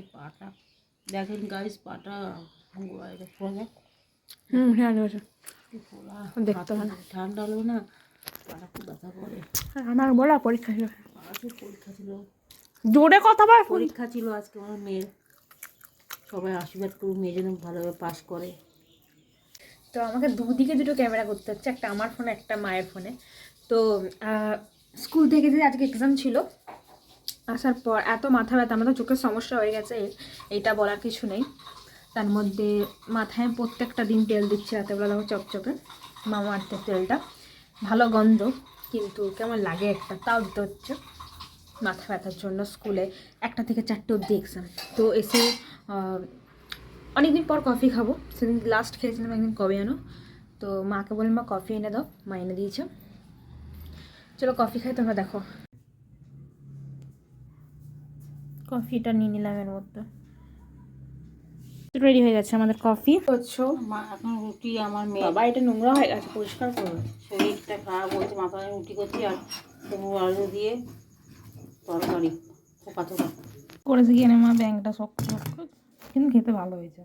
যে পাটা দেখেন গাইস, পাটা বাইরে ফোলা। হ্যাঁ দেখতে ভালো। ঠান্ডা হলো না, পাটা খুব ব্যথা করে। আমার বলা পরীক্ষা ছিল, আজকে পরীক্ষা ছিল, জোরে কথা বল। পরীক্ষা ছিল আজকে আমার মেয়ের। সবাই আশীর্বাদ করুন, মেয়ে যেন ভালোভাবে পাস করে। তো আমাকে দুদিকে দুটো ক্যামেরা করতে হচ্ছে, একটা আমার ফোনে একটা মায়ের ফোনে। তো স্কুল থেকে যে আজকে এক্সাম ছিল, আসার পর এত মাথা ব্যথা, আমাদের চোখের সমস্যা হয়ে গেছে, এইটা বলার কিছু নেই। তার মধ্যে মাথায় প্রত্যেকটা দিন তেল দিচ্ছে, রাতেবেলা দেখো চপচপে মামা আর্থের তেলটা, ভালো গন্ধ, কিন্তু কেমন লাগে একটা, তাও দিতে হচ্ছে মাথা ব্যথার জন্য। স্কুলে 1টা থেকে 4টে অবধি এক্সাম। তো এসে অনেকদিন পর কফি খাবো, সেদিন লাস্ট খেয়েছিলাম একদিন, কবে আনো। তো মাকে বললাম মা কফি এনে দাও, মা এনে দিয়েছে। চলো কফি খাই, তোমরা দেখো। কফিটা নিয়ে নিলাম এর মধ্যে, রেডি হয়ে গেছে আমাদের কফি। করছো মা এখন রুটি, আমার মেয়ে বাবা এটা নোংরা হয়ে গেছে, পরিষ্কার করবে। শরীরটা খারাপ হয়েছে, মাথায় রুটি করছি আর কুমড়ো আলু দিয়ে তরকারি থোকা থোকা করেছে কি না মা, ব্যাংকটা শক্ত শক্ত, কিন্তু খেতে ভালো হয়েছে।